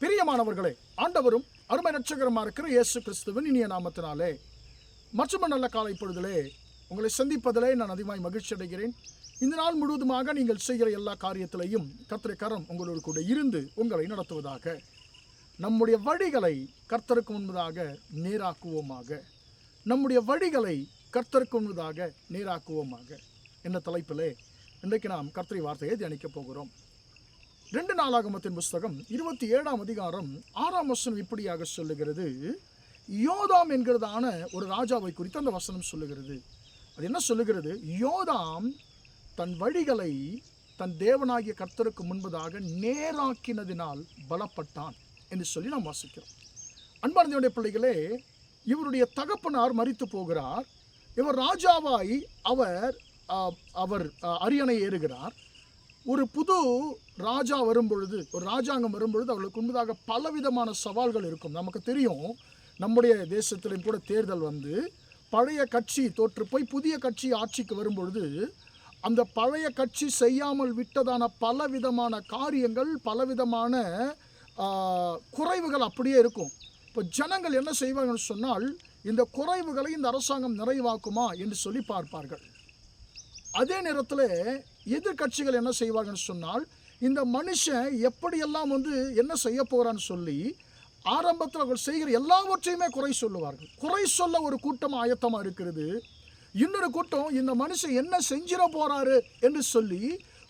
பிரியமானவர்களே, ஆண்டவரும் அருமை இரட்சகருமா இருக்கிற இயேசு கிறிஸ்துவின் இனிய நாமத்தினாலே மற்றும் நல்ல காலை பொழுதிலே உங்களை சந்திப்பதிலே நான் அதிகமாய் மகிழ்ச்சி அடைகிறேன். இந்த நாள் முழுவதுமாக நீங்கள் செய்கிற எல்லா காரியத்திலையும் கர்த்தருடைய கரம் உங்களோடு கூட இருந்து உங்களை நடத்துவதாக. நம்முடைய வழிகளை கர்த்தருக்கு முன்பதாக நேராக்குவோமாக. நம்முடைய வழிகளை கர்த்தருக்கு முன்பதாக நேராக்குவோமாக என்ற தலைப்பிலே இன்றைக்கு நாம் கர்த்தருடைய வார்த்தையை தியானிக்கப் போகிறோம். 2 நாளாகமத்தின் புஸ்தகம் 27ஆம் அதிகாரம் 6ஆம் வசனம் இப்படியாக சொல்லுகிறது. யோதாம் என்கிறதான ஒரு ராஜாவை குறித்து அந்த வசனம் சொல்லுகிறது. அது என்ன சொல்லுகிறது? யோதாம் தன் வழிகளை தன் தேவனாகிய கர்த்தருக்கு முன்பதாக நேராக்கினதினால் பலப்பட்டான் என்று சொல்லி நாம் வாசிக்கிறோம். அன்பான தேவனுடைய பிள்ளைகளே, இவருடைய தகப்பனார் மரித்து போகிறார். இவர் ராஜாவாய் அவர் அரியணை ஏறுகிறார். ஒரு புது ராஜா வரும்பொழுது, ஒரு ராஜாங்கம் வரும்பொழுது அவர்களுக்கு முன்பதாக பலவிதமான சவால்கள் இருக்கும். நமக்கு தெரியும், நம்முடைய தேசத்திலும் கூட தேர்தல் வந்து பழைய கட்சி தோற்று போய் புதிய கட்சி ஆட்சிக்கு வரும்பொழுது அந்த பழைய கட்சி செய்யாமல் விட்டதான பலவிதமான காரியங்கள், பலவிதமான குறைவுகள் அப்படியே இருக்கும். இப்போ ஜனங்கள் என்ன செய்வார்கள் சொன்னால், இந்த குறைவுகளை இந்த அரசாங்கம் நிறைவாக்குமா என்று சொல்லி பார்ப்பார்கள். அதே நேரத்தில் எதிர்கட்சிகள் என்ன செய்வார்கள் சொன்னால், இந்த மனுஷன் எப்படியெல்லாம் என்ன செய்ய போகிறான்னு சொல்லி ஆரம்பத்தில் அவர்கள் செய்கிற எல்லாவற்றையுமே குறை சொல்லுவார்கள். குறை சொல்ல ஒரு கூட்டம் ஆயத்தமாக இருக்கிறது. இன்னொரு கூட்டம் இந்த மனுஷன் என்ன செஞ்சிட போறாரு என்று சொல்லி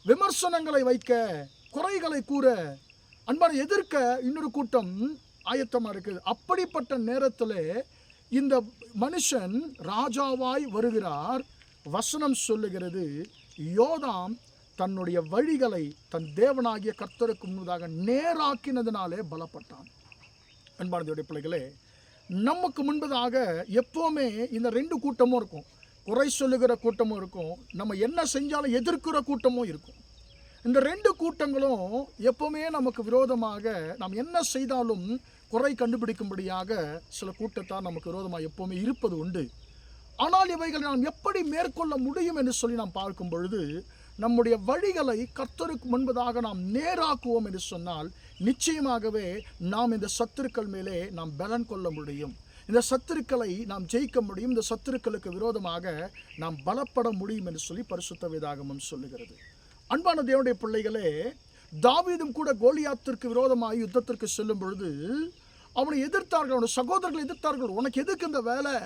விமர்சனங்களை வைக்க, குறைகளை கூற, அன்பான எதிர்க்க இன்னொரு கூட்டம் ஆயத்தமாக இருக்குது. அப்படிப்பட்ட நேரத்தில் இந்த மனுஷன் ராஜாவாய் வருகிறார். வசனம் சொல்லுகிறது, யோதாம் தன்னுடைய வழிகளை தன் தேவனாகிய கர்த்தருக்கு முன்பதாக நேராக்கினதினாலே பலப்பட்டான். அன்பானதுடைய பிள்ளைகளே, நமக்கு முன்பதாக எப்போவுமே இந்த 2 கூட்டமும் இருக்கும். குறை சொல்லுகிற கூட்டமும் இருக்கும், நம்ம என்ன செஞ்சாலும் எதிர்க்கிற கூட்டமும் இருக்கும். இந்த 2 கூட்டங்களும் எப்போவுமே நமக்கு விரோதமாக, நாம் என்ன செய்தாலும் குறை கண்டுபிடிக்கும்படியாக சில கூட்டத்தார் நமக்கு விரோதமாக எப்போவுமே இருப்பது உண்டு. ஆனால் இவைகளை நாம் எப்படி மேற்கொள்ள முடியும் என்று சொல்லி நாம் பார்க்கும் பொழுது, நம்முடைய வழிகளை கர்த்தருக்கு முன்பதாக நாம் நேராக்குவோம் என்று சொன்னால் நிச்சயமாகவே நாம் இந்த சத்துருக்கள் மேலே நாம் பலன் கொள்ள முடியும். இந்த சத்துருக்களை நாம் ஜெயிக்க முடியும். இந்த சத்துருக்களுக்கு விரோதமாக நாம் பலப்பட முடியும் என்று சொல்லி பரிசுத்த வேதாகமம் சொல்லுகிறது. அன்பான தேவனுடைய பிள்ளைகளே, தாவீதும் கூட கோலியாத்திற்கு விரோதமாக யுத்தத்திற்கு செல்லும் பொழுது அவனை எதிர்த்தார்கள், அவனுடைய சகோதரர்கள் எதிர்த்தார்கள். உனக்கு எதுக்கு இந்த வேலை,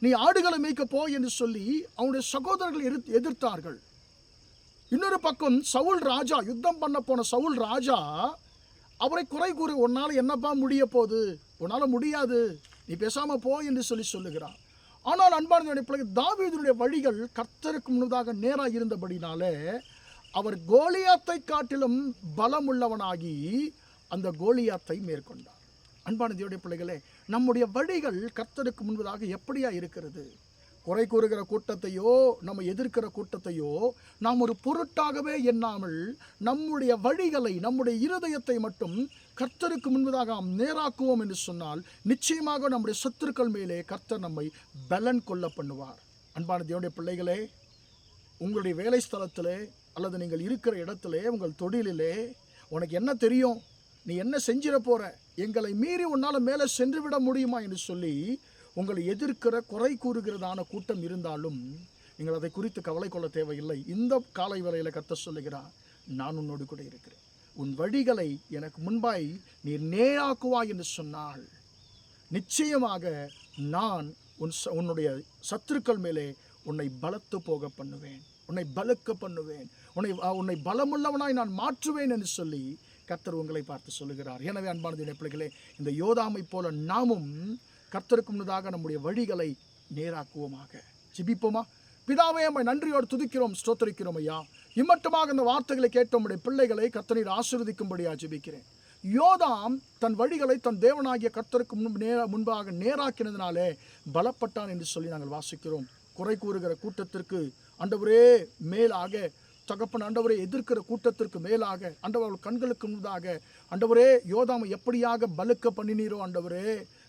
நீ ஆடுகளை மேய்க்க போ என்று சொல்லி அவனுடைய சகோதரர்கள் எதிர்த்தார்கள். இன்னொரு பக்கம் சவுல் ராஜா, யுத்தம் பண்ண போன சவுல் ராஜா அவரை குறை கூறி, உன்னால் என்னப்பா முடிய போகுது, உன்னால் முடியாது, நீ பேசாம போ என்று சொல்லி சொல்லுகிறார். ஆனால் அன்பான பிள்ளைகள், தாவீதுடைய வழிகள் கர்த்தருக்கு முன்னதாக நேராக இருந்தபடினாலே அவர் கோலியாத்தை காட்டிலும் பலமுள்ளவனாகி அந்த கோலியாத்தை மேற்கொண்டார். அன்பான தேவனுடைய பிள்ளைகளே, நம்முடைய வழிகள் கர்த்தருக்கு முன்பதாக எப்படியா இருக்கிறது? குறை கூறுகிற கூட்டத்தையோ நம்ம எதிர்க்கிற கூட்டத்தையோ நாம் ஒரு பொருட்டாகவே எண்ணாமல் நம்முடைய வழிகளை, நம்முடைய இருதயத்தை மட்டும் கர்த்தருக்கு முன்பதாக நாம் நேராக்குவோம் என்று சொன்னால் நிச்சயமாக நம்முடைய சத்துருக்கள் மேலே கர்த்தர் நம்மை பலன் கொள்ள பண்ணுவார். அன்பான தேவனுடைய பிள்ளைகளே, உங்களுடைய வேலை ஸ்தலத்திலே அல்லது நீங்கள் இருக்கிற இடத்திலே, உங்கள் தொழிலிலே உனக்கு என்ன தெரியும், நீ என்ன செஞ்சிட போற, எங்களை மீறி உன்னால் மேலே சென்று விட முடியுமா என்று சொல்லி உங்களை எதிர்க்கிற, குறை கூறுகிறதான கூட்டம் இருந்தாலும் நீங்கள் அதை குறித்து கவலை கொள்ள தேவையில்லை. இந்த காலை வரையில் கர்த்தர் சொல்லுகிறார், நான் உன்னோடு கூட இருக்கிறேன். உன் வழிகளை எனக்கு முன்பாய் நீர் நேராக்குவாய் என்று சொன்னால் நிச்சயமாக நான் உன்னுடைய சத்துருக்கள் மேலே உன்னை பலத்து போக பண்ணுவேன், உன்னை பலக்க பண்ணுவேன், உன்னை பலமுள்ளவனாய் நான் மாற்றுவேன் என்று சொல்லி கர்த்தர் உங்களை பார்த்து சொல்லுகிறார். எனவே அன்பான பிள்ளைகளே, இந்த யோதாமை போல நாமும் கர்த்தருக்கு முன்னதாக நம்முடைய வழிகளை நேராக்குவோமாக. ஜெபிப்போமா? பிதாவே, நம்மை நன்றியோடு துதிக்கிறோம், ஸ்தோத்திரிக்கிறோம் ஐயா. இம்மட்டுமாக இந்த வார்த்தைகளை கேட்ட நம்முடைய பிள்ளைகளை கர்த்தர் ஆசீர்வதிக்கும்படியாக ஜெபிக்கிறேன். யோதாம் தன் வழிகளை தன் தேவனாகிய கர்த்தருக்கு முன்பாக நேராக்கினதினாலே பலப்பட்டான் என்று சொல்லி நாங்கள் வாசிக்கிறோம். குறை கூறுகிற கூட்டத்திற்கு ஆண்டவரே மேலாக, தகப்பன் ஆண்டவரே எதிர்க்கிற கூட்டத்திற்கு மேலாக, ஆண்டவர் கண்களுக்கு முன்பதாக ஆண்டவரே யோதாமை எப்படியாக பலுக்க பண்ணினீரோ ஆண்டவரே,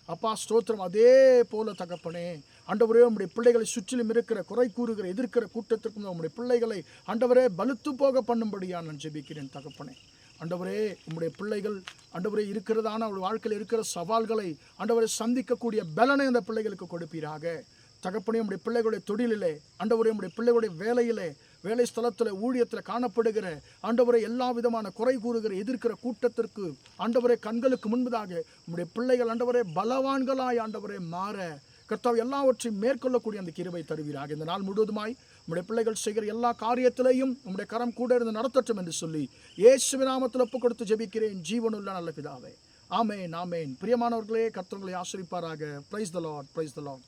அப்பா ஸ்தோத்திரம். அதே போல தகப்பனே ஆண்டவரே, உம்முடைய பிள்ளைகளை சுற்றிலும் இருக்கிற குறை கூறுகிற எதிர்க்கிற கூட்டத்திற்கும் உம்முடைய பிள்ளைகளை ஆண்டவரே பலுத்து போக பண்ணும்படியா நான் ஜெபிக்கிறேன் தகப்பனே. ஆண்டவரே உம்முடைய பிள்ளைகள் ஆண்டவரே இருக்கிறதான அவள் வாழ்க்கையில் இருக்கிற சவால்களை ஆண்டவரை சந்திக்கக்கூடிய பலனை அந்த பிள்ளைகளுக்கு கொடுப்பீராக. தகப்பனே, உம்முடைய பிள்ளைகளுடைய தொழிலிலே, ஆண்டவரே உம்முடைய பிள்ளைகளுடைய வேலையிலே, வேலை ஸ்தலத்தில், ஊழியத்தில் காணப்படுகிற ஆண்டவரை எல்லா விதமான குறை கூறுகிற எதிர்க்கிற கூட்டத்திற்கு ஆண்டவரே கண்களுக்கு முன்பதாக உம்முடைய பிள்ளைகள் ஆண்டவரே பலவான்களாய் ஆண்டவரே மாற கர்த்தாவே எல்லாவற்றையும் மேற்கொள்ளக்கூடிய அந்த கிருபை தருவீராக. இந்த நாள் முழுவதுமாய் உம்முடைய பிள்ளைகள் செய்கிற எல்லா காரியத்திலையும் உம்முடைய கரம் கூட இருந்து நடத்தட்டும் என்று சொல்லி இயேசுவின் நாமத்தில் ஒப்பு கொடுத்து ஜெபிக்கிறேன் ஜீவனுள்ள நல்ல பிதாவே. ஆமேன், ஆமேன். பிரியமானவர்களே, கர்த்தர் உங்களை ஆசீர்வதிப்பாராக. Praise the Lord, praise the Lord.